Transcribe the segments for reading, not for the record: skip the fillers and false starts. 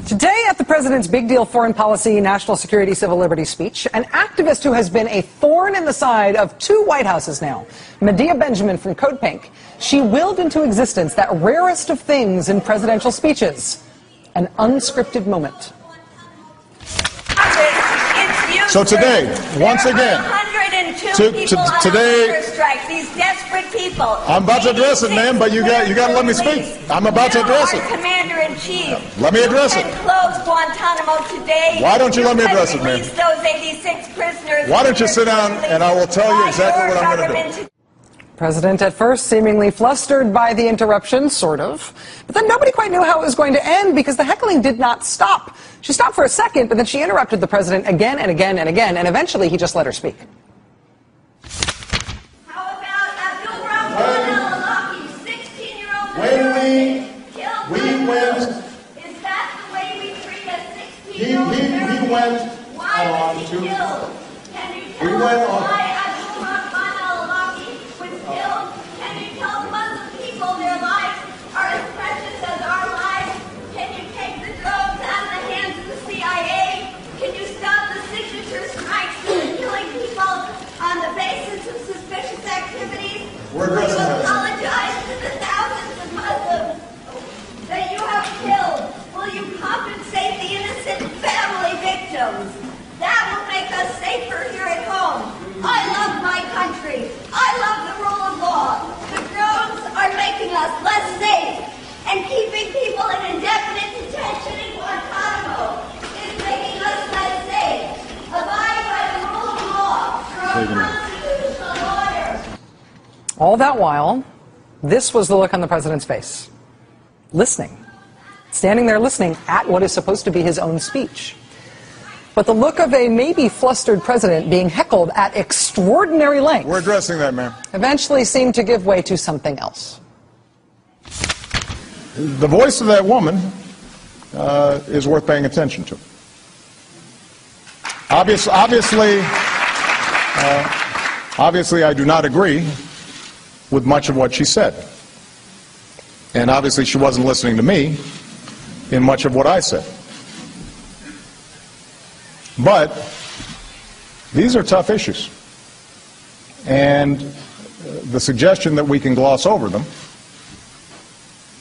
Today at the president's big deal foreign policy, national security, civil liberties speech, an activist who has been a thorn in the side of two White Houses now, Wanita Benjamin from Code Pink, she willed into existence that rarest of things in presidential speeches, an unscripted moment. So today, once again, today, these desperate people. I'm about to address it, ma'am, but you got to let me speak. I'm about to address it. Commander-in-Chief. Let me address it. Close Guantanamo today. Why don't you let me address it, ma'am? Those 86 prisoners. Why don't you sit down and I will tell you exactly what I'm going to do. President at first seemingly flustered by the interruption, sort of. But then nobody quite knew how it was going to end because the heckling did not stop. She stopped for a second, but then she interrupted the president again and again and again, and eventually he just let her speak. How about Abdul 16-year-old when we went, is that the way we treat a 16-year-old? he went why on was to, he killed? Can you tell we us went on, why was killed? Can you tell Muslim people their lives are as precious as our lives? Can you take the drones out of the hands of the CIA? Can you stop the signature strikes and killing people on the basis of suspicious activities? We're addressing that. Apologize to the thousands of Muslims that you have killed. Will you compensate the innocent family victims? That will make us safer here at home. I love my country. I love the rule of law. The drones are making us less safe, and keeping people in indefinite detention in Guantanamo is making us less safe. Abide by the rule of law through a constitutional order. All that while, this was the look on the president's face. Listening. Standing there listening at what is supposed to be his own speech. But the look of a maybe flustered president being heckled at extraordinary length. We're addressing that, ma'am. Eventually seemed to give way to something else. The voice of that woman is worth paying attention to. Obviously, I do not agree with much of what she said. And obviously she wasn't listening to me in much of what I said. But these are tough issues, and the suggestion that we can gloss over them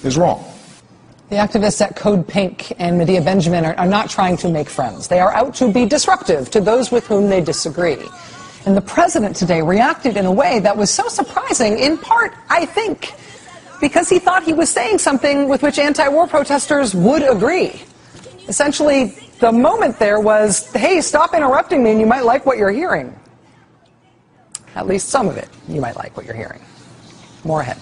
is wrong. The activists at Code Pink and Wanita Benjamin are not trying to make friends. They are out to be disruptive to those with whom they disagree. And the president today reacted in a way that was so surprising, in part, I think, because he thought he was saying something with which anti-war protesters would agree. Essentially, the moment there was, hey, stop interrupting me and you might like what you're hearing. At least some of it, you might like what you're hearing. More ahead.